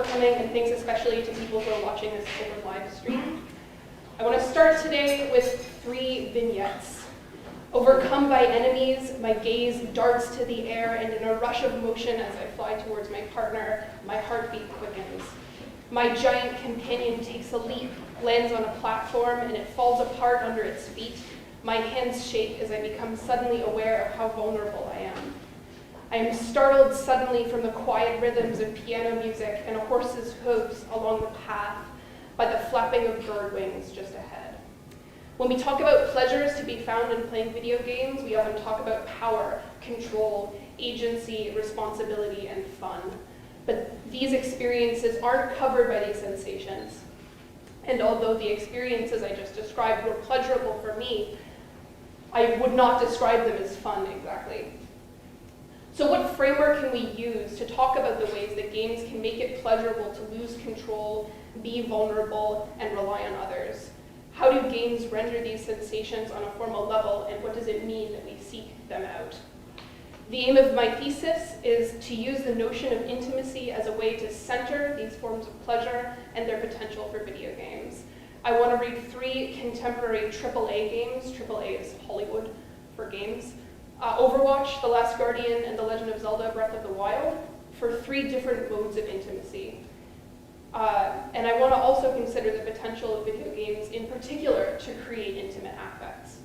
for coming, and thanks especially to people who are watching this over live stream. I want to start today with 3 vignettes. Overcome by enemies, my gaze darts to the air, and in a rush of motion as I fly towards my partner, my heartbeat quickens. My giant companion takes a leap, lands on a platform, and it falls apart under its feet. My hands shake as I become suddenly aware of how vulnerable I am. I am startled suddenly from the quiet rhythms of piano music and a horse's hooves along the path by the flapping of bird wings just ahead. When we talk about pleasures to be found in playing video games, we often talk about power, control, agency, responsibility, and fun. But these experiences aren't covered by these sensations. And although the experiences I just described were pleasurable for me, I would not describe them as fun exactly. So what framework can we use to talk about the ways that games can make it pleasurable to lose control, be vulnerable, and rely on others? How do games render these sensations on a formal level, and what does it mean that we seek them out? The aim of my thesis is to use the notion of intimacy as a way to center these forms of pleasure and their potential for video games. I want to read 3 contemporary AAA games. AAA is Hollywood for games. Overwatch, The Last Guardian, and The Legend of Zelda, Breath of the Wild, for 3 different modes of intimacy. And I want to also consider the potential of video games in particular to create intimate affects.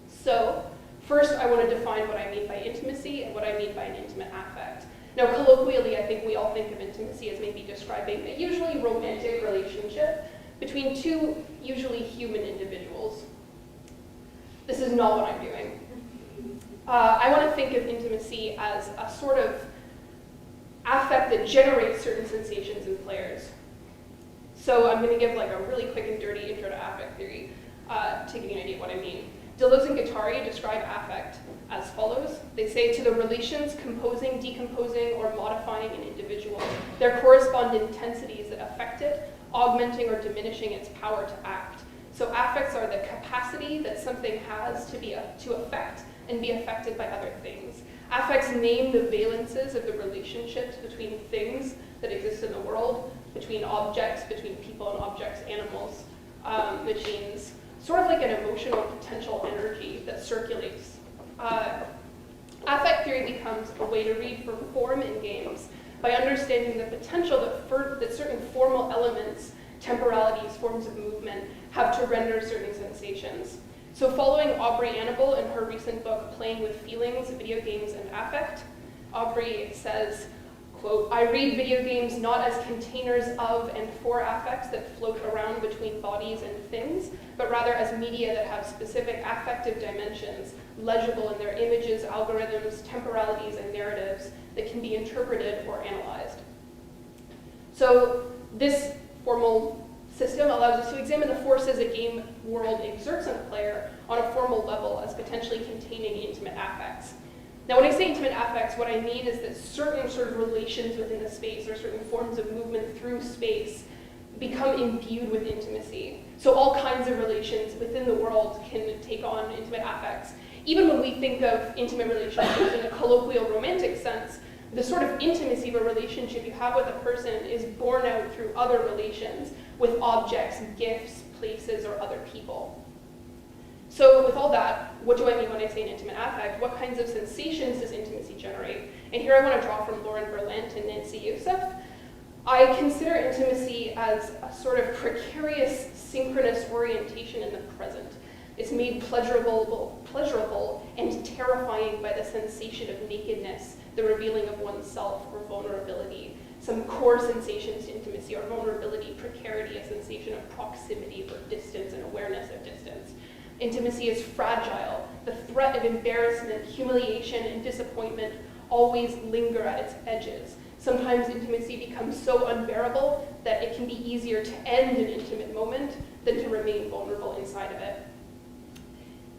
So, first I want to define what I mean by intimacy and what I mean by an intimate affect. Now, colloquially, I think we all think of intimacy as maybe describing a usually romantic relationship between 2 usually human individuals. This is not what I'm doing. I want to think of intimacy as a sort of affect that generates certain sensations in players. So I'm going to give like a really quick and dirty intro to affect theory to give you an idea of what I mean. Deleuze and Guattari describe affect as follows. They say, to the relations composing, decomposing, or modifying an individual, there correspond intensities that affect it, augmenting or diminishing its power to act. So affects are the capacity that something has to affect and be affected by other things. Affects name the valences of the relationships between things that exist in the world, between objects, between people and objects, animals, machines, sort of like an emotional potential energy that circulates. Affect theory becomes a way to read for form in games by understanding the potential that certain formal elements, temporalities, forms of movement, have to render certain sensations. So following Aubrey Annabel in her recent book, Playing with Feelings, Video Games and Affect, Aubrey says, quote, I read video games not as containers of and for affects that float around between bodies and things, but rather as media that have specific affective dimensions, legible in their images, algorithms, temporalities, and narratives that can be interpreted or analyzed. So this formal system allows us to examine the forces a game world exerts on a player on a formal level as potentially containing intimate affects. Now, when I say intimate affects, what I mean is that certain sort of relations within the space or certain forms of movement through space become imbued with intimacy. So all kinds of relations within the world can take on intimate affects. Even when we think of intimate relationships in a colloquial romantic sense, the sort of intimacy of a relationship you have with a person is born out through other relations with objects, gifts, places, or other people. So with all that, what do I mean when I say an intimate affect? What kinds of sensations does intimacy generate? And here I want to draw from Lauren Berlant and Nancy Youssef. I consider intimacy as a sort of precarious, synchronous orientation in the present. It's made pleasurable and terrifying by the sensation of nakedness, the revealing of oneself, or vulnerability. Some core sensations to intimacy are vulnerability, precarity, a sensation of proximity or distance and awareness of distance. Intimacy is fragile. The threat of embarrassment, humiliation, and disappointment always linger at its edges. Sometimes intimacy becomes so unbearable that it can be easier to end an intimate moment than to remain vulnerable inside of it.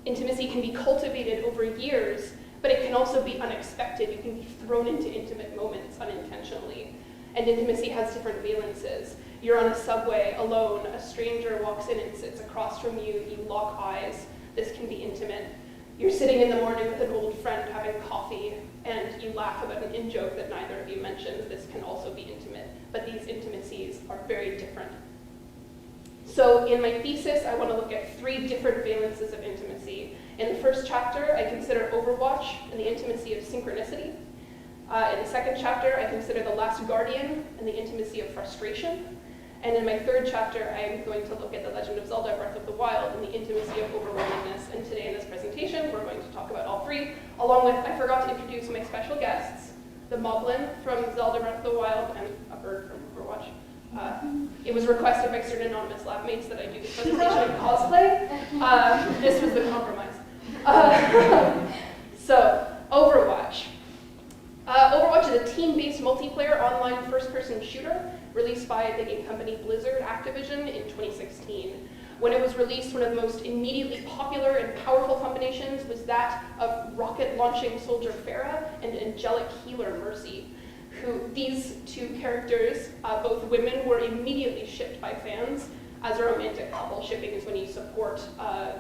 Intimacy can be cultivated over years, but it can also be unexpected. You can be thrown into intimate moments unintentionally. And intimacy has different valences. You're on a subway alone, a stranger walks in and sits across from you, you lock eyes. This can be intimate. You're sitting in the morning with an old friend having coffee, and you laugh about an in-joke that neither of you mentions. This can also be intimate, but these intimacies are very different. So in my thesis, I want to look at 3 different valences of intimacy. In the first chapter, I consider Overwatch and the intimacy of synchronicity. In the second chapter, I consider The Last Guardian and the intimacy of frustration. And in my third chapter, I am going to look at The Legend of Zelda: Breath of the Wild and the intimacy of overwhelmingness. And today in this presentation, we're going to talk about all 3, along with, I forgot to introduce my special guests, the Moblin from Zelda: Breath of the Wild and a bird from Overwatch. It was requested by certain anonymous lab mates that I do this presentation in cosplay. This was the compromise. So, Overwatch. Overwatch is a team-based multiplayer online first-person shooter released by the game company Blizzard Activision in 2016. When it was released, one of the most immediately popular and powerful combinations was that of rocket-launching soldier Farah and angelic healer Mercy. These 2 characters, both women, were immediately shipped by fans as a romantic couple. Shipping is when you support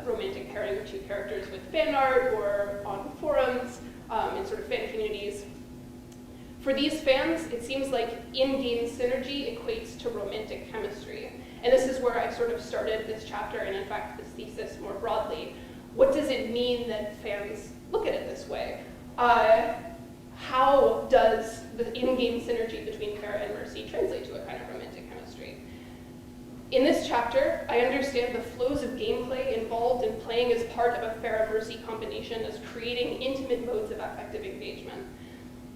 romantic pairing of 2 characters with fan art or on forums, in sort of fan communities. For these fans, it seems like in-game synergy equates to romantic chemistry. And this is where I sort of started this chapter, and in fact this thesis more broadly. What does it mean that fans look at it this way? How does the in-game synergy between Farah and Mercy translate to a kind of romantic chemistry? In this chapter, I understand the flows of gameplay involved in playing as part of a Farah-Mercy combination as creating intimate modes of affective engagement.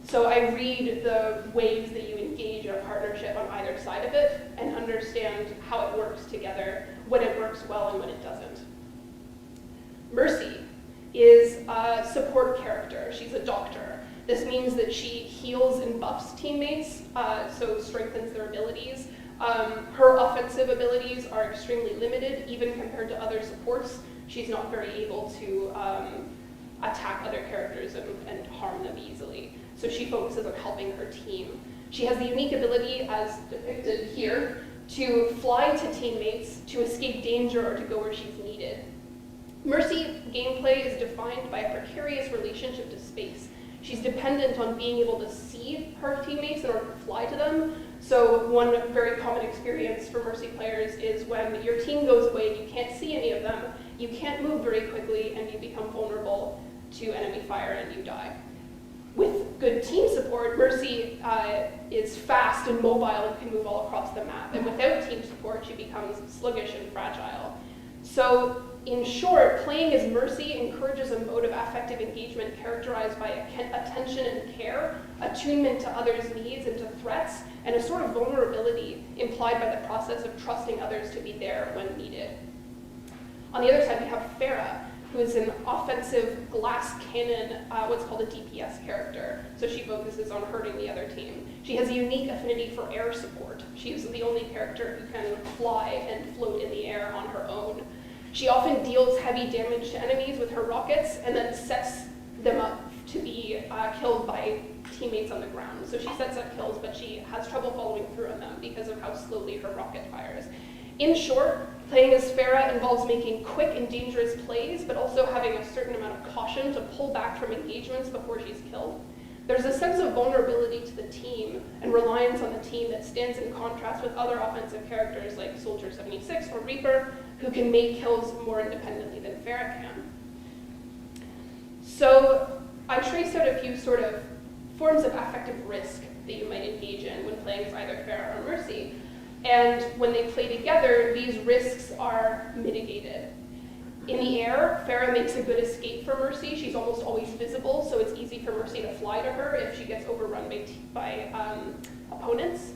So I read the ways that you engage in a partnership on either side of it and understand how it works together, when it works well and when it doesn't. Mercy is a support character. She's a doctor. This means that she heals and buffs teammates, so strengthens their abilities. Her offensive abilities are extremely limited, even compared to other supports. She's not very able to attack other characters and harm them easily. So she focuses on helping her team. She has the unique ability, as depicted here, to fly to teammates, to escape danger, or to go where she's needed. Mercy gameplay is defined by a precarious relationship to space. She's dependent on being able to see her teammates in order to fly to them. So one very common experience for Mercy players is when your team goes away, you can't see any of them, you can't move very quickly, and you become vulnerable to enemy fire and you die. With good team support, Mercy is fast and mobile and can move all across the map. And without team support, she becomes sluggish and fragile. So in short, playing as Mercy encourages a mode of affective engagement characterized by attention and care, attunement to others' needs and to threats, and a sort of vulnerability implied by the process of trusting others to be there when needed. On the other side, we have Farah, who is an offensive glass cannon, what's called a DPS character. So she focuses on hurting the other team. She has a unique affinity for air support. She's the only character who can fly and float in the air on her own. She often deals heavy damage to enemies with her rockets and then sets them up to be killed by teammates on the ground. So she sets up kills, but she has trouble following through on them because of how slowly her rocket fires. In short, playing as Farah involves making quick and dangerous plays, but also having a certain amount of caution to pull back from engagements before she's killed. There's a sense of vulnerability to the team and reliance on the team that stands in contrast with other offensive characters like Soldier 76 or Reaper, who can make kills more independently than Farah can. So I traced out a few sort of forms of affective risk that you might engage in when playing as either Farah or Mercy. And when they play together, these risks are mitigated. In the air, Farah makes a good escape for Mercy. She's almost always visible, so it's easy for Mercy to fly to her if she gets overrun by opponents.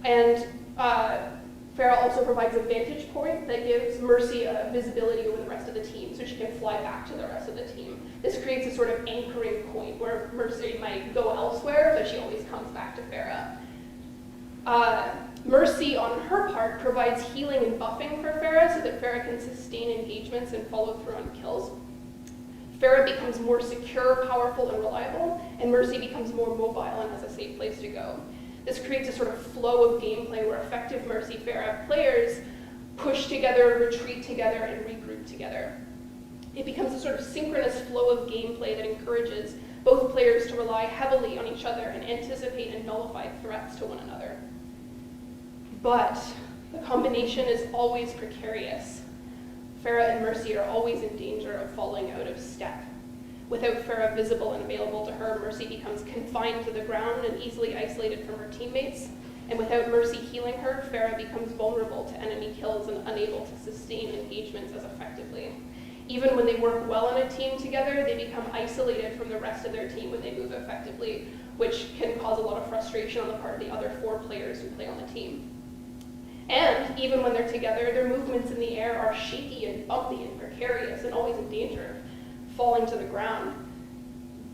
And Farah also provides a vantage point that gives Mercy a visibility over the rest of the team, so she can fly back to the rest of the team. This creates a sort of anchoring point where Mercy might go elsewhere, but she always comes back to Farah. Mercy, on her part, provides healing and buffing for Farah so that Farah can sustain engagements and follow through on kills. Farah becomes more secure, powerful, and reliable, and Mercy becomes more mobile and has a safe place to go. This creates a sort of flow of gameplay where effective Mercy Farah players push together, retreat together, and regroup together. It becomes a sort of synchronous flow of gameplay that encourages both players to rely heavily on each other and anticipate and nullify threats to one another. But the combination is always precarious. Farah and Mercy are always in danger of falling out of step. Without Farah visible and available to her, Mercy becomes confined to the ground and easily isolated from her teammates. And without Mercy healing her, Farah becomes vulnerable to enemy kills and unable to sustain engagements as effectively. Even when they work well on a team together, they become isolated from the rest of their team when they move effectively, which can cause a lot of frustration on the part of the other 4 players who play on the team. And even when they're together, their movements in the air are shaky and bumpy and precarious and always in danger of falling to the ground.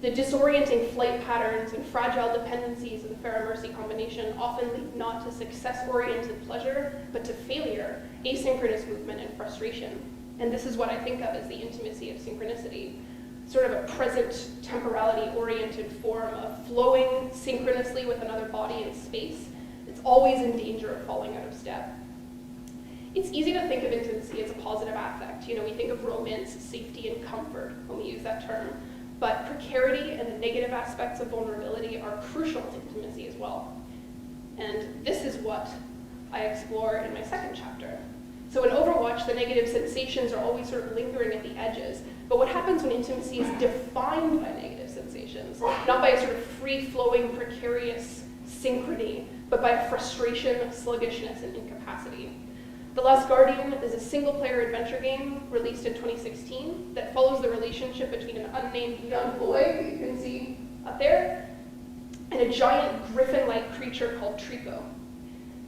The disorienting flight patterns and fragile dependencies of the Farah-Mercy combination often lead not to success-oriented pleasure, but to failure, asynchronous movement, and frustration. And this is what I think of as the intimacy of synchronicity, sort of a present temporality-oriented form of flowing synchronously with another body in space. It's always in danger of falling out of step. It's easy to think of intimacy as a positive affect. You know, we think of romance, safety, and comfort when we use that term. But precarity and the negative aspects of vulnerability are crucial to intimacy as well. And this is what I explore in my second chapter. So in Overwatch, the negative sensations are always sort of lingering at the edges. But what happens when intimacy is defined by negative sensations? Not by a sort of free-flowing, precarious synchrony, but by a frustration, sluggishness, and incapacity. The Last Guardian is a single-player adventure game released in 2016 that follows the relationship between an unnamed young boy, who you can see up there, and a giant griffin-like creature called Trico.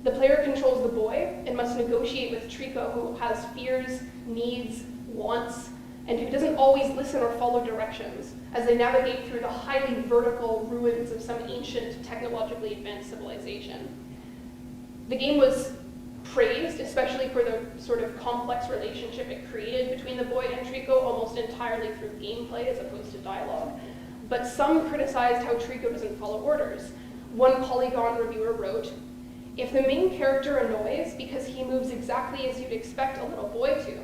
The player controls the boy and must negotiate with Trico, who has fears, needs, wants, and who doesn't always listen or follow directions as they navigate through the highly vertical ruins of some ancient, technologically advanced civilization. The game was praised, especially for the sort of complex relationship it created between the boy and Trico, almost entirely through gameplay as opposed to dialogue. But some criticized how Trico doesn't follow orders. One Polygon reviewer wrote, "If the main character annoys because he moves exactly as you'd expect a little boy to,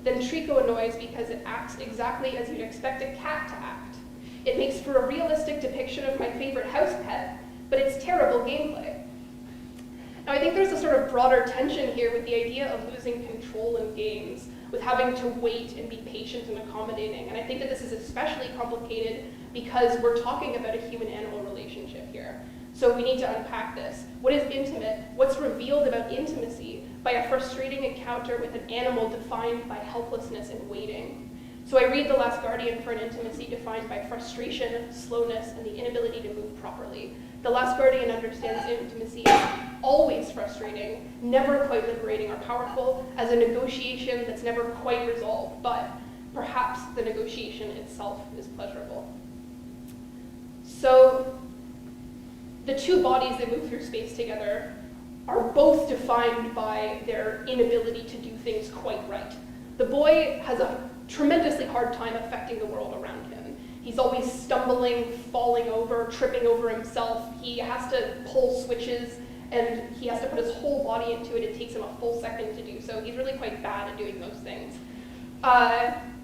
then Trico annoys because it acts exactly as you'd expect a cat to act. It makes for a realistic depiction of my favorite house pet, but it's terrible gameplay." Now, I think there's a sort of broader tension here with the idea of losing control in games, with having to wait and be patient and accommodating. And I think that this is especially complicated because we're talking about a human-animal relationship here. So we need to unpack this. What is intimate? What's revealed about intimacy by a frustrating encounter with an animal defined by helplessness and waiting? So I read The Last Guardian for an intimacy defined by frustration, slowness, and the inability to move properly. The Last Guardian understands intimacy as always frustrating, never quite liberating or powerful, as a negotiation that's never quite resolved, but perhaps the negotiation itself is pleasurable. So the two bodies that move through space together are both defined by their inability to do things quite right. The boy has a tremendously hard time affecting the world around him. He's always stumbling, falling over, tripping over himself. He has to pull switches, and he has to put his whole body into it. It takes him a full second to do so. He's really quite bad at doing those things.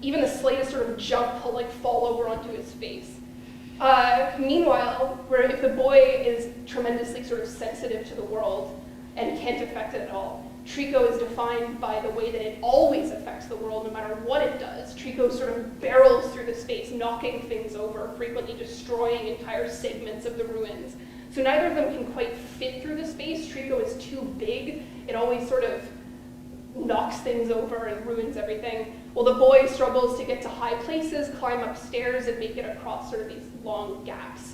Even the slightest sort of jump, he'll like fall over onto his face. Meanwhile, if the boy is tremendously sort of sensitive to the world and can't affect it at all, Trico is defined by the way that it always affects the world no matter what it does. Trico sort of barrels through the space, knocking things over, frequently destroying entire segments of the ruins. So neither of them can quite fit through the space. Trico is too big. It always sort of knocks things over and ruins everything. While the boy struggles to get to high places, climb up stairs, and make it across sort of these long gaps.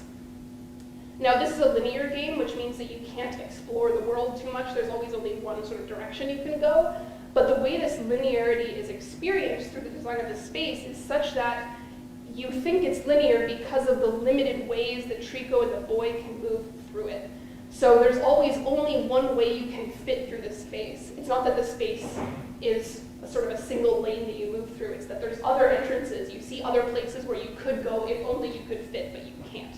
Now, this is a linear game, which means that you can't explore the world too much. There's always only one sort of direction you can go. But the way this linearity is experienced through the design of the space is such that you think it's linear because of the limited ways that Trico and the boy can move through it. So there's always only one way you can fit through the space. It's not that the space is a sort of a single lane that you move through. It's that there's other entrances. You see other places where you could go if only you could fit, but you can't.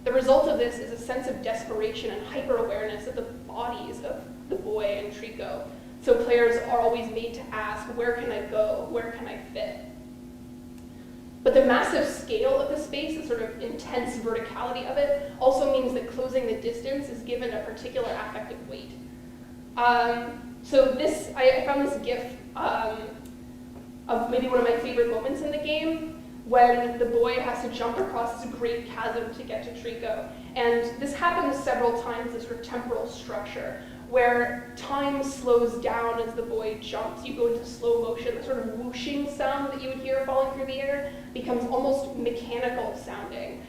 The result of this is a sense of desperation and hyper-awareness of the bodies of the boy and Trico. So players are always made to ask, where can I go? Where can I fit? massive scale of the space, the sort of intense verticality of it, also means that closing the distance is given a particular affective weight. So this, I found this GIF of maybe one of my favorite moments in the game, when the boy has to jump across this great chasm to get to Trico. And this happens several times, this sort of temporal structure, where time slows down as the boy jumps. You go into slow motion. The sort of whooshing sound that you would hear falling through the air becomes almost mechanical sounding.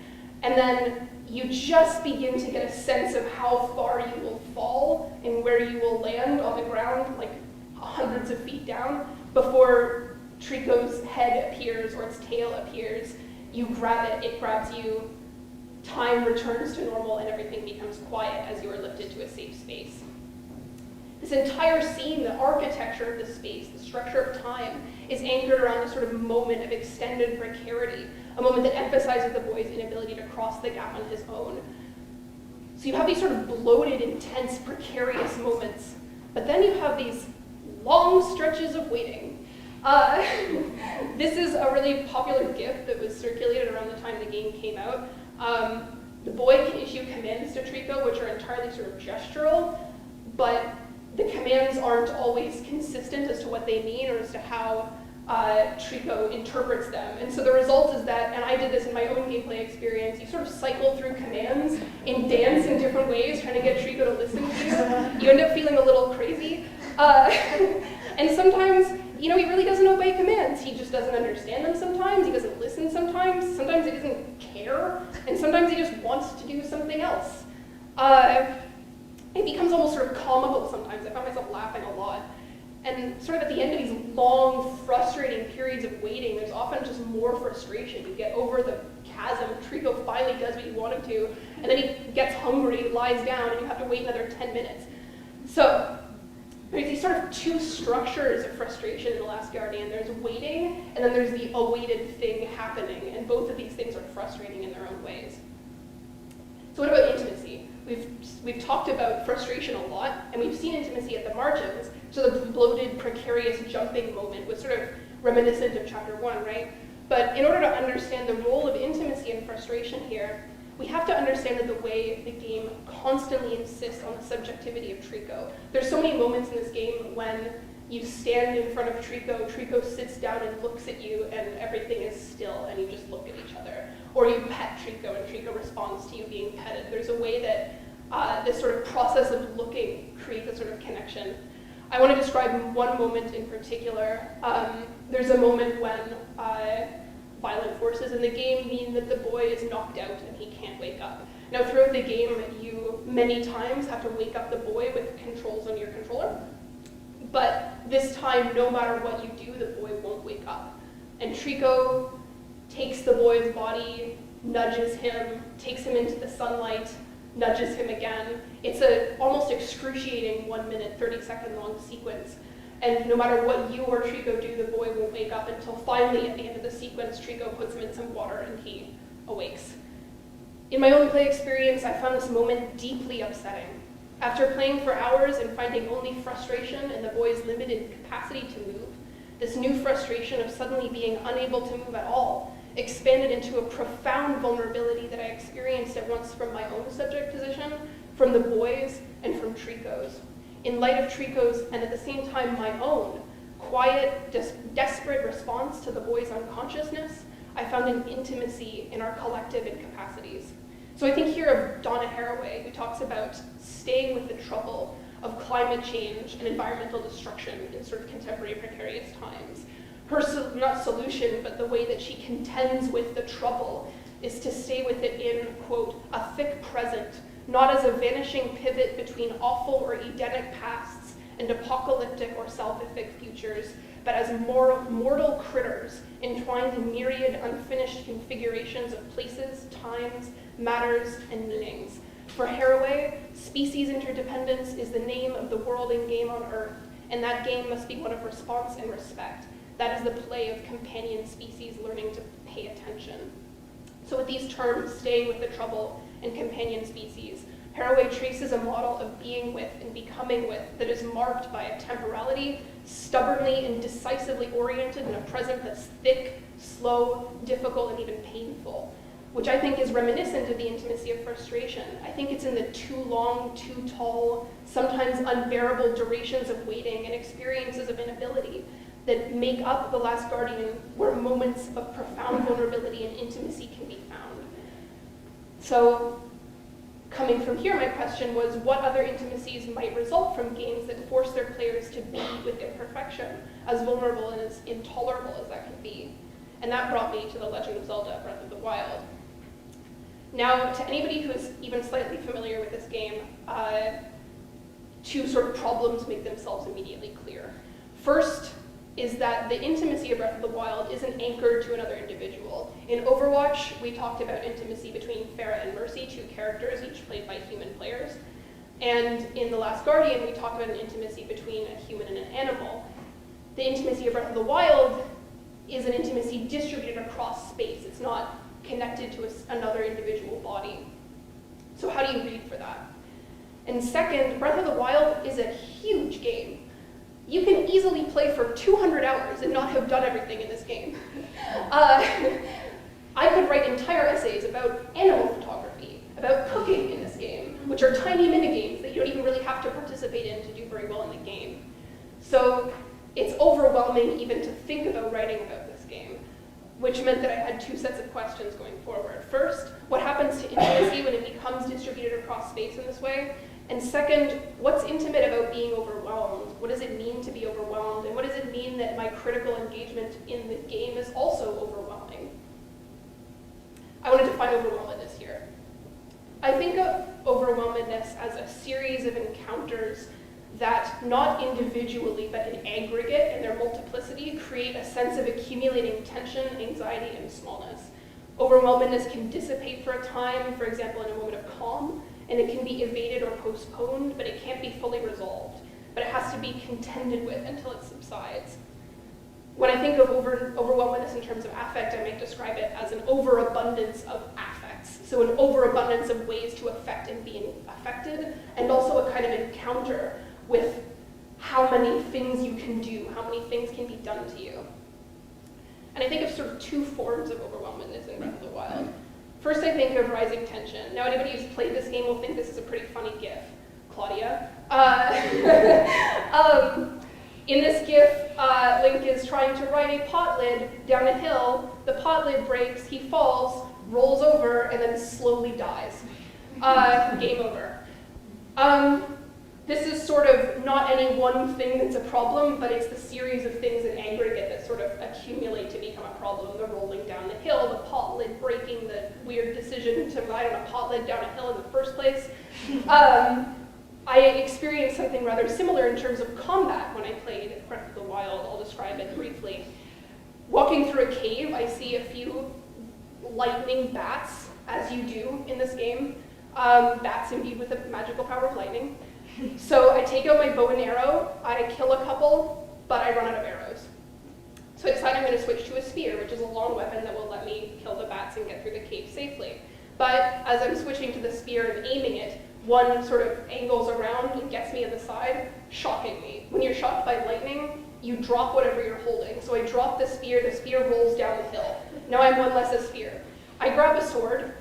And then you just begin to get a sense of how far you will fall and where you will land on the ground, like hundreds of feet down, before Trico's head appears or its tail appears. You grab it, it grabs you, time returns to normal, and everything becomes quiet as you are lifted to a safe space. This entire scene, the architecture of the space, the structure of time, is anchored around a sort of moment of extended precarity, a moment that emphasizes the boy's inability to cross the gap on his own. So you have these sort of bloated, intense, precarious moments, but then you have these long stretches of waiting. This is a really popular GIF that was circulated around the time the game came out. The boy can issue commands to Trico, which are entirely sort of gestural, but the commands aren't always consistent as to what they mean or as to how Trico interprets them. And so the result is that, and I did this in my own gameplay experience, you sort of cycle through commands and dance in different ways, trying to get Trico to listen to you. You end up feeling a little crazy. And sometimes, he really doesn't obey commands. He just doesn't understand them sometimes. He doesn't listen sometimes. Sometimes he doesn't care. And sometimes he just wants to do something else. It becomes almost sort of comical sometimes. I found myself laughing a lot. And sort of at the end of these long, frustrating periods of waiting, there's often just more frustration. You get over the chasm, Trico finally does what you want him to, and then he gets hungry, lies down, and you have to wait another 10 minutes. So there's these sort of two structures of frustration in The Last Guardian. There's waiting, and then there's the awaited thing happening, and both of these things are frustrating in their own ways. So what about intimacy? We've talked about frustration a lot, and we've seen intimacy at the margins. So the bloated, precarious jumping moment was sort of reminiscent of chapter 1, right? But in order to understand the role of intimacy and frustration here, we have to understand that the way the game constantly insists on the subjectivity of Trico. There's so many moments in this game when you stand in front of Trico, Trico sits down and looks at you, and everything is still, and you just look at each other. Or you pet Trico, and Trico responds to you being petted. There's a way that this sort of process of looking creates a sort of connection. I want to describe one moment in particular. There's a moment when violent forces in the game mean that the boy is knocked out and he can't wake up. Now, throughout the game, you many times have to wake up the boy with controls on your controller. But this time, no matter what you do, the boy won't wake up. And Trico takes the boy's body, nudges him, takes him into the sunlight, nudges him again. It's an almost excruciating 1 minute, 30-second long sequence. And no matter what you or Trico do, the boy won't wake up until finally at the end of the sequence, Trico puts him in some water and he awakes. In my own play experience, I found this moment deeply upsetting. After playing for hours and finding only frustration in the boy's limited capacity to move, this new frustration of suddenly being unable to move at all expanded into a profound vulnerability that I experienced at once from my own subject position, from the boy's, and from Trico's. In light of Trico's, and at the same time my own, quiet, desperate response to the boy's unconsciousness, I found an intimacy in our collective incapacities. So I think here of Donna Haraway, who talks about staying with the trouble of climate change and environmental destruction in sort of contemporary precarious times. Her, not solution, but the way that she contends with the trouble is to stay with it in, quote, a thick present, not as a vanishing pivot between awful or Edenic pasts and apocalyptic or salvific futures, but as mortal critters entwined in myriad unfinished configurations of places, times, matters, and meanings. For Haraway, species interdependence is the name of the world and game on Earth, and that game must be one of response and respect. That is the play of companion species learning to pay attention. So with these terms, staying with the trouble and companion species, Haraway traces a model of being with and becoming with that is marked by a temporality, stubbornly and decisively oriented in a present that's thick, slow, difficult, and even painful, which I think is reminiscent of the intimacy of frustration. I think it's in the too long, too tall, sometimes unbearable durations of waiting and experiences of inability that make up The Last Guardian, where moments of profound vulnerability and intimacy can be found. So, coming from here, my question was, what other intimacies might result from games that force their players to be with imperfection, as vulnerable and as intolerable as that can be? And that brought me to The Legend of Zelda: Breath of the Wild. Now, to anybody who is even slightly familiar with this game, two sort of problems make themselves immediately clear. First is that the intimacy of Breath of the Wild isn't anchored to another individual. In Overwatch, we talked about intimacy between Farah and Mercy, two characters, each played by human players. And in The Last Guardian, we talked about an intimacy between a human and an animal. The intimacy of Breath of the Wild is an intimacy distributed across space. It's not connected to another individual body. So how do you read for that? And second, Breath of the Wild is a huge game. You can easily play for 200 hours and not have done everything in this game. I could write entire essays about animal photography, about cooking in this game, which are tiny minigames that you don't even really have to participate in to do very well in the game. So it's overwhelming even to think about writing about this game, which meant that I had two sets of questions going forward. First, what happens to intimacy when it becomes distributed across space in this way? And second, what's intimate about being overwhelmed? What does it mean to be overwhelmed? And what does it mean that my critical engagement in the game is also overwhelming? I want to define overwhelmedness here. I think of overwhelmedness as a series of encounters that, not individually, but in aggregate and their multiplicity, create a sense of accumulating tension, anxiety, and smallness. Overwhelmedness can dissipate for a time, for example, in a moment of calm, and it can be evaded or postponed, but it can't be fully resolved. But it has to be contended with until it subsides. When I think of overwhelmedness in terms of affect, I might describe it as an overabundance of affects. So an overabundance of ways to affect and being affected, and also a kind of encounter with how many things you can do, how many things can be done to you. And I think of sort of two forms of overwhelmedness in Breath of the Wild. First, I think of rising tension. Now, anybody who's played this game will think this is a pretty funny GIF. Claudia. In this GIF, Link is trying to ride a pot lid down a hill. The pot lid breaks, he falls, rolls over, and then slowly dies. Game over. This is sort of not any one thing that's a problem, but it's the series of things in aggregate that sort of accumulate to become a problem. The rolling down the hill, the pot lid breaking, the weird decision to ride on a pot lid down a hill in the first place. I experienced something rather similar in terms of combat when I played Breath of the Wild. I'll describe it briefly. Walking through a cave, I see a few lightning bats, as you do in this game. Bats imbued with the magical power of lightning. So I take out my bow and arrow, I kill a couple, but I run out of arrows. So I decide I'm going to switch to a spear, which is a long weapon that will let me kill the bats and get through the cave safely. But as I'm switching to the spear and aiming it, one sort of angles around and gets me in the side, shocking me. When you're shocked by lightning, you drop whatever you're holding. So I drop the spear rolls down the hill. Now I'm one less a spear. I grab a sword,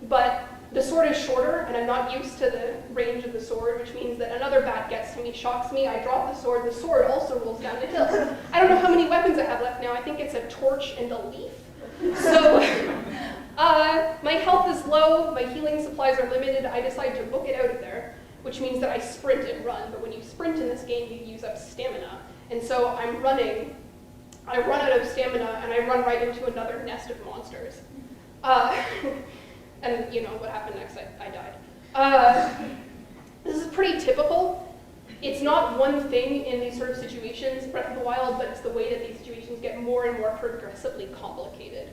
but the sword is shorter, and I'm not used to the range of the sword, which means that another bat gets to me, shocks me, I drop the sword also rolls down the hill. I don't know how many weapons I have left now. I think it's a torch and a leaf. So my health is low, my healing supplies are limited, I decide to book it out of there, which means that I sprint and run, but when you sprint in this game, you use up stamina. And so I'm running, I run out of stamina, and I run right into another nest of monsters. And you know what happened next, I died. This is pretty typical. It's not one thing in these sort of situations, Breath of the Wild, but it's the way that these situations get more and more progressively complicated.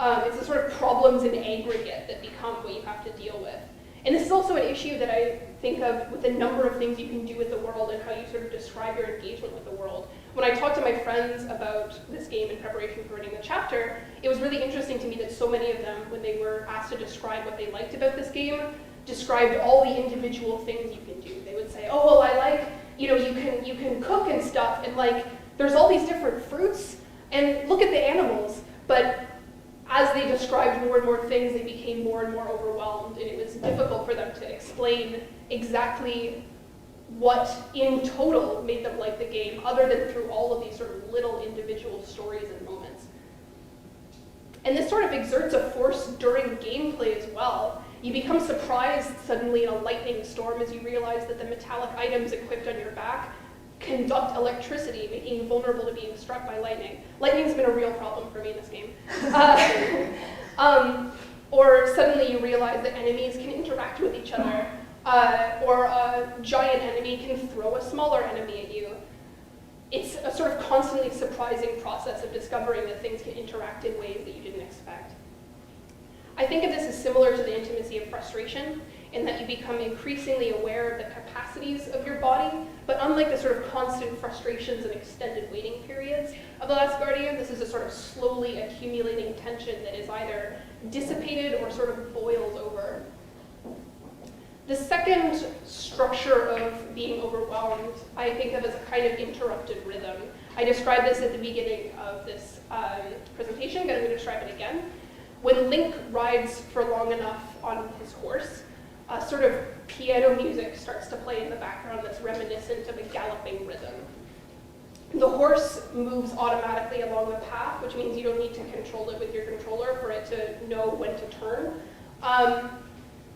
It's the sort of problems in aggregate that become what you have to deal with. And this is also an issue that I think of with the number of things you can do with the world and how you sort of describe your engagement with the world. When I talked to my friends about this game in preparation for writing the chapter, it was really interesting to me that so many of them, when they were asked to describe what they liked about this game, described all the individual things you can do. They would say, oh, well, I like you know, you can cook and stuff, and like there's all these different fruits, and look at the animals. But as they described more and more things, they became more and more overwhelmed, and it was difficult for them to explain exactly what in total made them like the game, other than through all of these sort of little individual stories and moments. And this sort of exerts a force during gameplay as well. You become surprised suddenly in a lightning storm as you realize that the metallic items equipped on your back conduct electricity, making you vulnerable to being struck by lightning. Lightning's been a real problem for me in this game. Or suddenly you realize that enemies can interact with each other, or a giant enemy can throw a smaller enemy at you. It's a sort of constantly surprising process of discovering that things can interact in ways that you didn't expect. I think of this as similar to the intimacy of frustration, in that you become increasingly aware of the capacities of your body, but unlike the sort of constant frustrations and extended waiting periods of The Last Guardian, this is a sort of slowly accumulating tension that is either dissipated or sort of boils over. The second structure of being overwhelmed, I think of as a kind of interrupted rhythm. I described this at the beginning of this presentation, but I'm going to describe it again. When Link rides for long enough on his horse, sort of piano music starts to play in the background that's reminiscent of a galloping rhythm. The horse moves automatically along the path, which means you don't need to control it with your controller for it to know when to turn.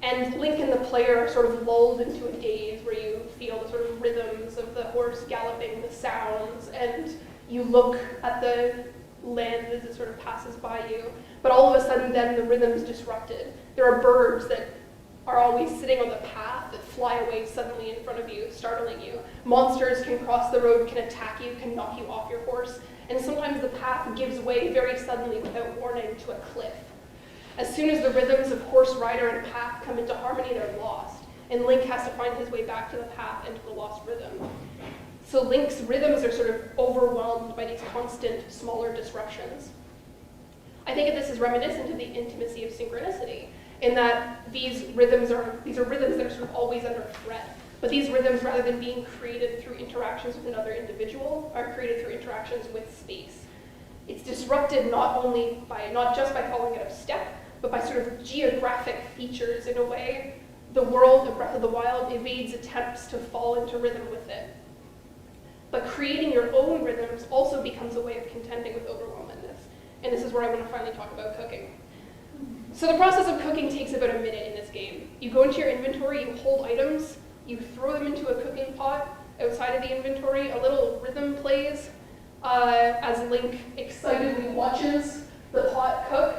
And Link and the player are sort of lulled into a daze where you feel the sort of rhythms of the horse galloping, the sounds, and you look at the land as it sort of passes by you. But all of a sudden then the rhythm's disrupted. There are birds that are always sitting on the path that fly away suddenly in front of you, startling you. Monsters can cross the road, can attack you, can knock you off your horse, and sometimes the path gives way very suddenly without warning to a cliff. As soon as the rhythms of horse, rider, and path come into harmony, they're lost, and Link has to find his way back to the path and to the lost rhythm. So Link's rhythms are sort of overwhelmed by these constant, smaller disruptions. I think of this as reminiscent of the intimacy of synchronicity, in that these are rhythms that are sort of always under threat. But these rhythms, rather than being created through interactions with another individual, are created through interactions with space. It's disrupted not just by falling out of step, but by sort of geographic features. In a way, the world of Breath of the Wild evades attempts to fall into rhythm with it. But creating your own rhythms also becomes a way of contending with overwhelmedness. And this is where I want to finally talk about cooking. So the process of cooking takes about a minute in this game. You go into your inventory, you hold items, you throw them into a cooking pot. Outside of the inventory, a little rhythm plays as Link excitedly watches the pot cook.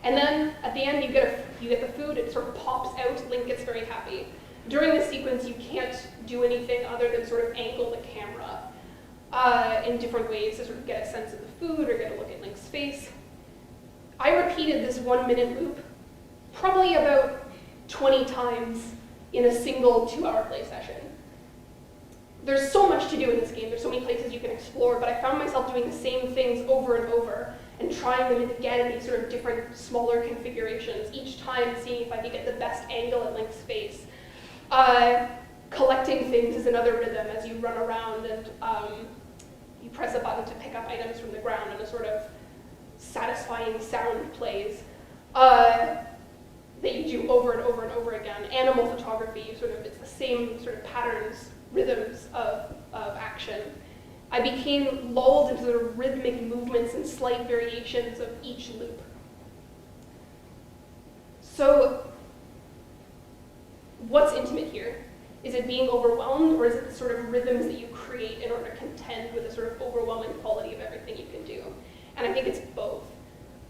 And then at the end, you get the food, it sort of pops out, Link gets very happy. During this sequence, you can't do anything other than sort of angle the camera in different ways to sort of get a sense of the food or get a look at Link's face. I repeated this 1 minute loop probably about 20 times in a single 2-hour play session. There's so much to do in this game, there's so many places you can explore, but I found myself doing the same things over and over and trying them again in these sort of different, smaller configurations, each time seeing if I could get the best angle at Link's face. Collecting things is another rhythm as you run around and you press a button to pick up items from the ground and a sort of satisfying sound plays that you do over and over and over again. Animal photography, it's the same sort of patterns, rhythms of action. I became lulled into the rhythmic movements and slight variations of each loop. So what's intimate here? Is it being overwhelmed, or is it the sort of rhythms that you create in order to contend with the sort of overwhelming quality of everything you can do? And I think it's both.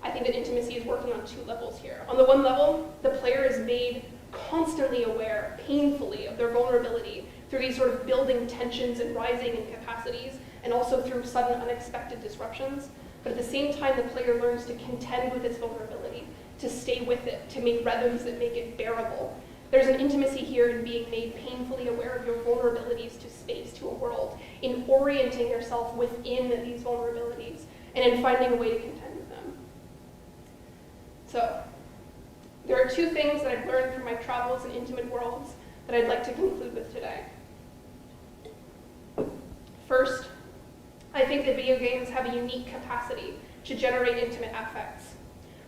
I think that intimacy is working on 2 levels here. On the one level, the player is made constantly aware, painfully, of their vulnerability through these sort of building tensions and rising in capacities, and also through sudden unexpected disruptions. But at the same time, the player learns to contend with its vulnerability, to stay with it, to make rhythms that make it bearable. There's an intimacy here in being made painfully aware of your vulnerabilities to space, to a world, in orienting yourself within these vulnerabilities, and in finding a way to contend with them. So, there are 2 things that I've learned from my travels in intimate worlds that I'd like to conclude with today. First, I think that video games have a unique capacity to generate intimate affects.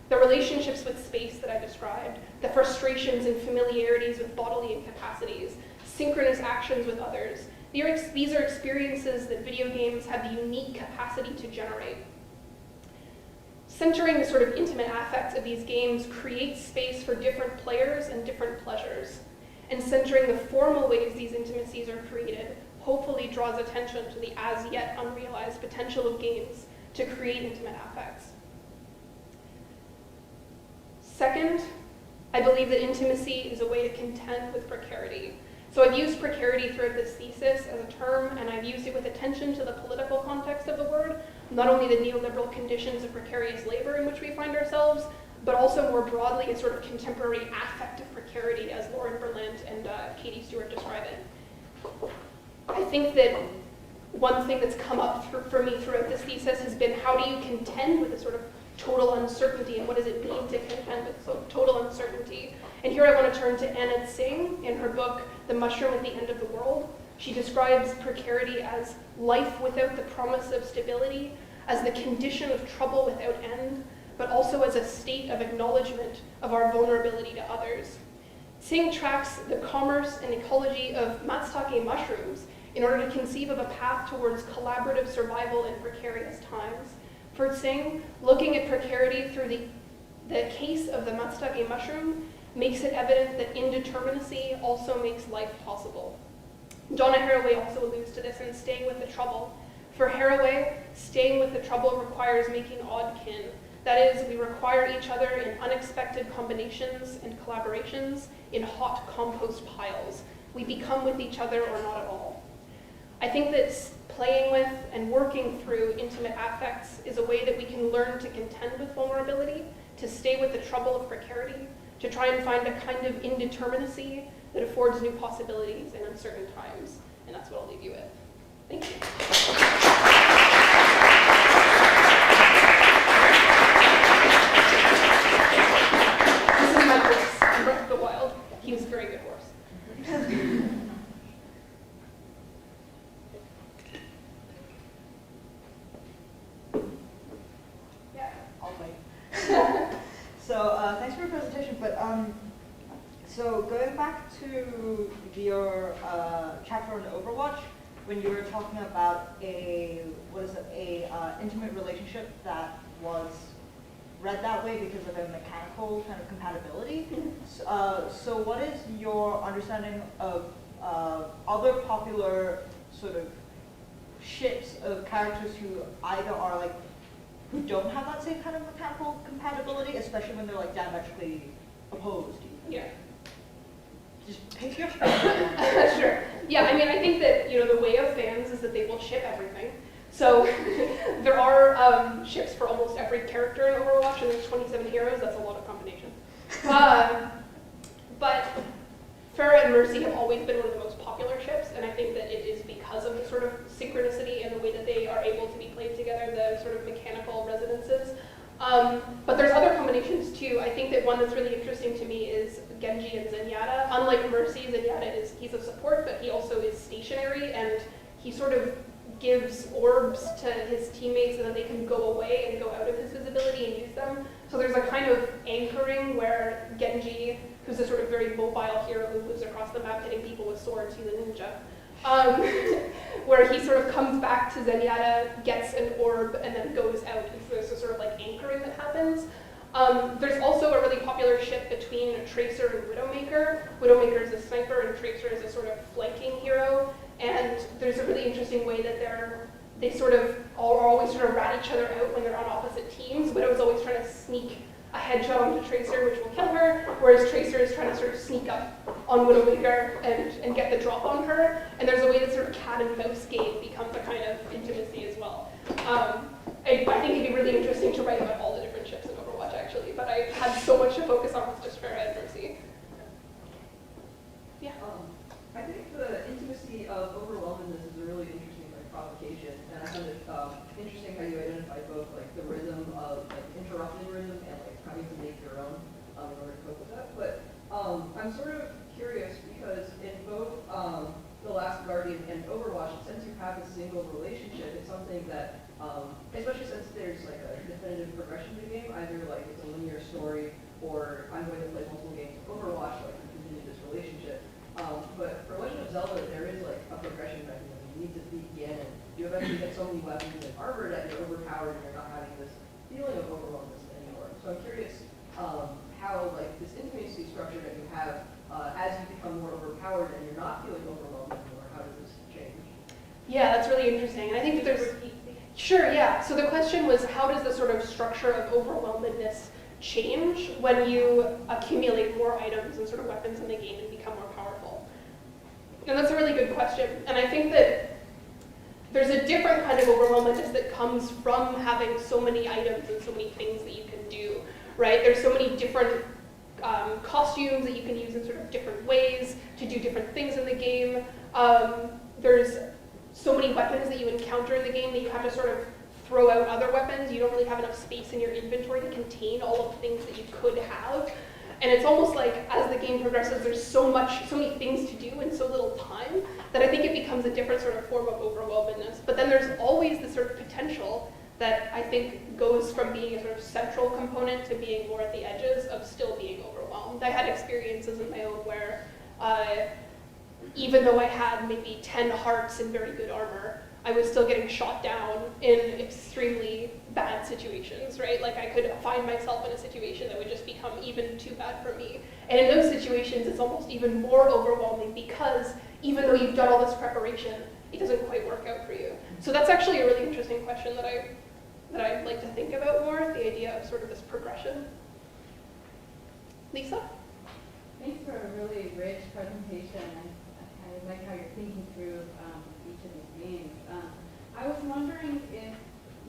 The relationships with space that I described, the frustrations and familiarities with bodily incapacities, synchronous actions with others, these are experiences that video games have the unique capacity to generate. Centering the sort of intimate affects of these games creates space for different players and different pleasures. And centering the formal ways these intimacies are created hopefully draws attention to the as yet unrealized potential of games to create intimate affects. Second, I believe that intimacy is a way to contend with precarity. So I've used precarity throughout this thesis as a term, and I've used it with attention to the political context of the word, not only the neoliberal conditions of precarious labor in which we find ourselves, but also more broadly a sort of contemporary affective precarity as Lauren Berlant and Katie Stewart describe it. I think that one thing that's come up for me throughout this thesis has been how do you contend with this sort of total uncertainty, and what does it mean to contend with total uncertainty? And here I want to turn to Anna Tsing in her book, The Mushroom at the End of the World. She describes precarity as life without the promise of stability, as the condition of trouble without end, but also as a state of acknowledgement of our vulnerability to others. Tsing tracks the commerce and ecology of matsutake mushrooms in order to conceive of a path towards collaborative survival in precarious times. For Tsing, looking at precarity through the case of the matsutake mushroom makes it evident that indeterminacy also makes life possible. Donna Haraway also alludes to this in Staying with the Trouble. For Haraway, staying with the trouble requires making odd kin. That is, we require each other in unexpected combinations and collaborations in hot compost piles. We become with each other or not at all. I think that playing with and working through intimate affects is a way that we can learn to contend with vulnerability, to stay with the trouble of precarity, to try and find a kind of indeterminacy that affords new possibilities in uncertain times. And that's what I'll leave you with. Thank you. This is my horse in Breath of the Wild. He was a very good horse. Yeah, I'll wait. So thanks for your presentation, but so going back to your chapter on Overwatch, when you were talking about a intimate relationship that was read that way because of a mechanical kind of compatibility. So what is your understanding of other popular sort of ships of characters who either are like, who don't have that same kind of mechanical compatibility, especially when they're like diametrically opposed? Yeah. Just pick your favorite. Sure. Yeah, I mean, I think that, the way of fans is that they will ship everything. So there are ships for almost every character in Overwatch, and there's 27 heroes. That's a lot of combinations. But Farah and Mercy have always been one of the most popular ships, and I think that it is because of the sort of synchronicity and the way that they are able to be played together, the sort of mechanical resonances. But there's other combinations too. I think that one that's really interesting to me is Genji and Zenyatta. Unlike Mercy, Zenyatta he's a support, but he also is stationary, and he sort of gives orbs to his teammates, and then they can go away and go out of his visibility and use them. So there's a kind of anchoring where Genji, who's a sort of very mobile hero who moves across the map hitting people with swords, he's a ninja, where he sort of comes back to Zenyatta, gets an orb, and then goes out. And so there's a sort of like anchoring that happens. There's also a really popular ship between Tracer and Widowmaker. Widowmaker is a sniper, and Tracer is a sort of flanking hero. And there's a really interesting way that they sort of are always sort of rat each other out when they're on opposite teams. Widow's always trying to sneak a headshot onto Tracer, which will kill her, whereas Tracer is trying to sort of sneak up on Widowmaker and get the drop on her. And there's a way that sort of cat and mouse game becomes a kind of intimacy as well. I think it'd be really interesting to write about all the different ships in Overwatch, actually, but I had so much to focus on with just Farah and Mercy. Yeah. I think the intimacy of overwhelmedness is a really interesting provocation, and I found it interesting how you identify both the rhythm of interrupted rhythm and having to make your own in order to cope with that. But I'm sort of curious because in both The Last Guardian and Overwatch, since you have a single to the game, either like it's a linear story or I'm going to play multiple games of Overwatch, so I can continue this relationship. But for Legend of Zelda, there is like a progression mechanism. You need to begin, and you eventually get so many weapons and armor that you're overpowered and you're not having this feeling of overwhelmness anymore. So I'm curious how like this intimacy structure that you have, as you become more overpowered and you're not feeling overwhelmed anymore, how does this change? Yeah, that's really interesting. And I think that there's, sure, yeah. So the question was, how does the sort of structure of overwhelmedness change when you accumulate more items and sort of weapons in the game and become more powerful? And that's a really good question. And I think that there's a different kind of overwhelmedness that comes from having so many items and so many things that you can do, right? There's so many different costumes that you can use in sort of different ways to do different things in the game. There's so many weapons that you encounter in the game that you have to sort of throw out other weapons. You don't really have enough space in your inventory to contain all of the things that you could have. And it's almost like as the game progresses, there's so many things to do in so little time that I think it becomes a different sort of form of overwhelmedness. But then there's always the sort of potential that I think goes from being a sort of central component to being more at the edges of still being overwhelmed. I had experiences in my own where even though I had maybe 10 hearts and very good armor, I was still getting shot down in extremely bad situations, right? Like I could find myself in a situation that would just become even too bad for me. And in those situations, it's almost even more overwhelming because even though you've done all this preparation, it doesn't quite work out for you. So that's actually a really interesting question that I'd like to think about more, the idea of sort of this progression. Lisa? Thanks for a really rich presentation. I like how you're thinking through each of these games. I was wondering if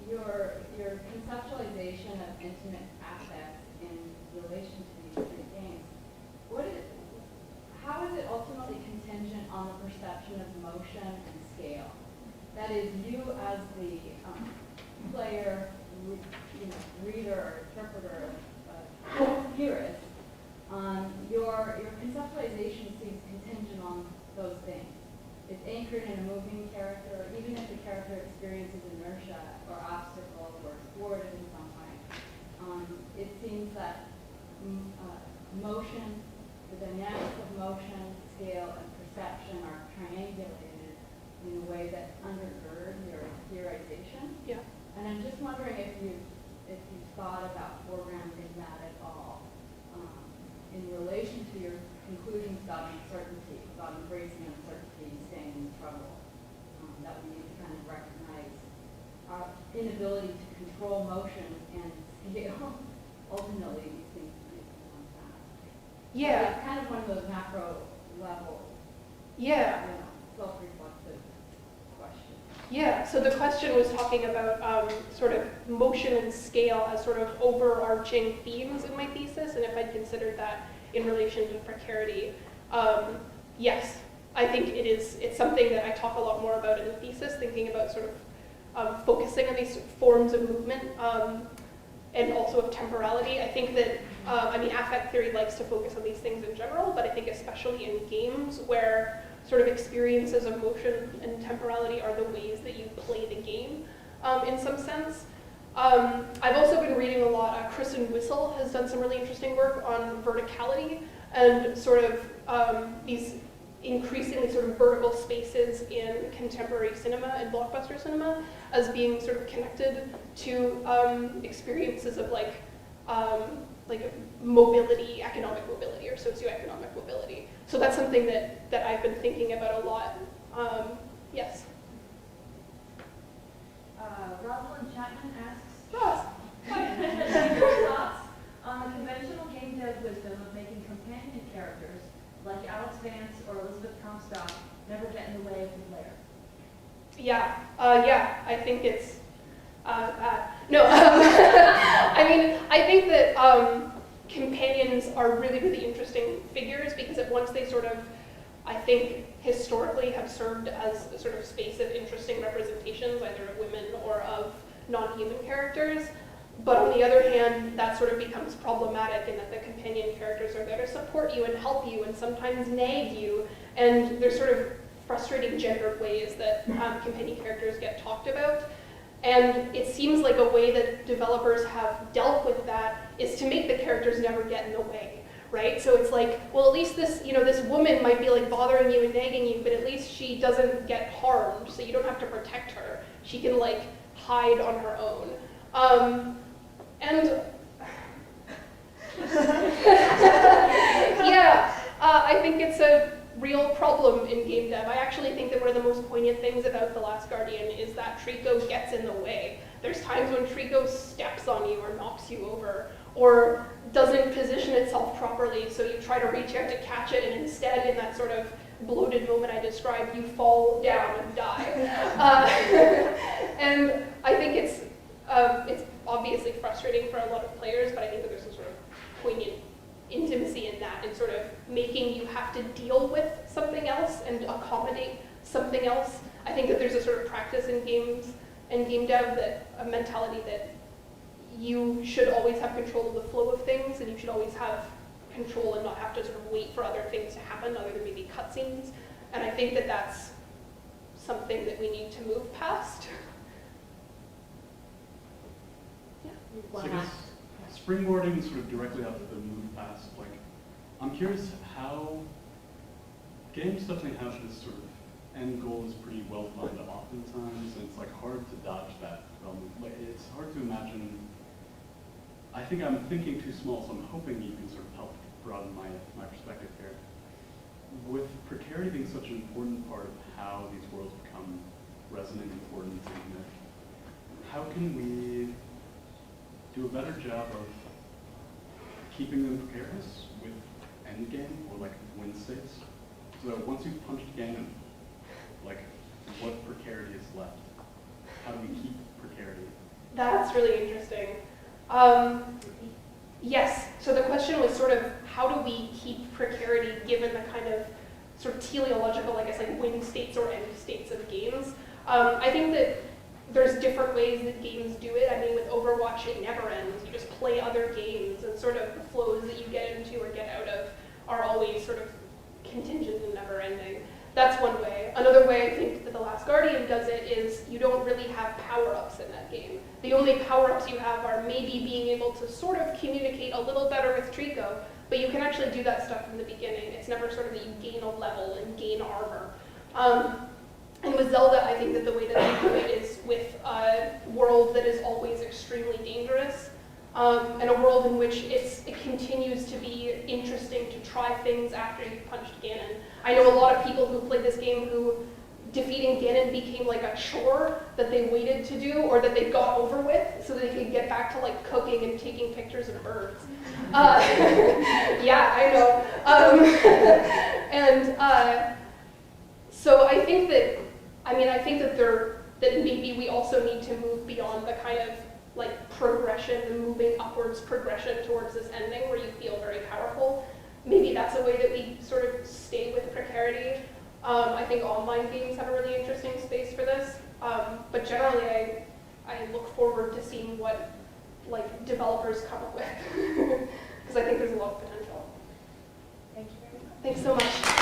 your conceptualization of intimate affects in relation to these three games, how is it ultimately contingent on the perception of motion and scale? That is, you as the player, reader, or interpreter, hearist, your conceptualization seems contingent on those things. It's anchored in a moving character, even if the character experiences inertia or obstacles or is thwarted in some way. It seems that motion, the dynamics of motion, scale, and perception are triangulated in a way that undergird your theorization. Yeah. And I'm just wondering if you've thought about foregrounding that at all in relation to your conclusions about uncertainty, about embracing uncertainty and staying in trouble. That we need to kind of recognize our inability to control motion and scale. Ultimately, these things make them fast. Yeah. So it's kind of one of those macro level, Yeah. self-reflexive questions. Yeah, so the question was talking about sort of motion and scale as sort of overarching themes in my thesis, and if I'd considered that in relation to precarity. Yes, I think it's something that I talk a lot more about in the thesis, thinking about sort of focusing on these forms of movement and also of temporality. I think that, affect theory likes to focus on these things in general, but I think especially in games where sort of experiences of motion and temporality are the ways that you play the game in some sense. I've also been reading a lot. Kristen Wissel has done some really interesting work on verticality and sort of these increasingly sort of vertical spaces in contemporary cinema and blockbuster cinema as being sort of connected to experiences of like mobility, economic mobility, or socioeconomic mobility. So that's something that I've been thinking about a lot. Yes? Rosalind Chapman asks, Ross? your thoughts on the conventional game dev wisdom of making companion characters like Alex Vance or Elizabeth Comstock never get in the way of the player? Yeah, I think it's bad. No, I think that companions are really, really interesting figures because at once they sort of, I think, historically have served as a sort of space of interesting representations, either of women or of non-human characters. But on the other hand, that sort of becomes problematic in that the companion characters are there to support you and help you and sometimes nag you. And there's sort of frustrating gendered ways that companion characters get talked about. And it seems like a way that developers have dealt with that is to make the characters never get in the way, right? So it's like, well, at least this, this woman might be like bothering you and nagging you, but at least she doesn't get harmed, so you don't have to protect her. She can like hide on her own. I think it's a real problem in game dev. I actually think that one of the most poignant things about The Last Guardian is that Trico gets in the way. There's times when Trico steps on you or knocks you over, or doesn't position itself properly, so you try to reach out to catch it, and instead, in that sort of bloated moment I described, you fall down and die. And I think it's obviously frustrating for a lot of players, but I think that there's some sort of poignant intimacy in that, and sort of making you have to deal with something else and accommodate something else. I think that there's a sort of practice in games and game dev, that a mentality that you should always have control of the flow of things, and you should always have control and not have to sort of wait for other things to happen other than maybe cutscenes. And I think that that's something that we need to move past. Yeah. So I guess springboarding sort of directly off the move past, like, I'm curious how games definitely have this sort of end goal is pretty well defined oftentimes, and it's like hard to dodge that development. Like, it's hard to imagine. I think I'm thinking too small, so I'm hoping you can sort of help broaden my perspective here. With precarity being such an important part of how these worlds become resonant, important, and how can we do a better job of keeping them precarious with endgame or like win states? So that once you've punched Ganon, like what precarity is left? How do we keep precarity? That's really interesting. Yes, so the question was sort of, how do we keep precarity given the kind of sort of teleological, I guess, like win states or end states of games? I think that there's different ways that games do it. I mean, with Overwatch, it never ends. You just play other games, and sort of the flows that you get into or get out of are always sort of contingent and never ending. That's one way. Another way I think that The Last Guardian does it is you don't really have power-ups in that game. The only power-ups you have are maybe being able to sort of communicate a little better with Trico, but you can actually do that stuff from the beginning. It's never sort of that you gain a level and gain armor. And with Zelda, I think that the way that they do it is with a world that is always extremely dangerous, and a world in which it continues to be interesting to try things after you've punched Ganon. I know a lot of people who played this game who defeating Ganon became like a chore that they waited to do or that they got over with so that they could get back to like cooking and taking pictures of birds. Yeah, I know. So I think that, that maybe we also need to move beyond the kind of like progression, the moving upwards progression towards this ending where you feel very powerful. Maybe that's a way that we sort of stay with precarity. I think online games have a really interesting space for this. But generally, I look forward to seeing what like developers come up with because I think there's a lot of potential. Thank you very much. Thanks so much.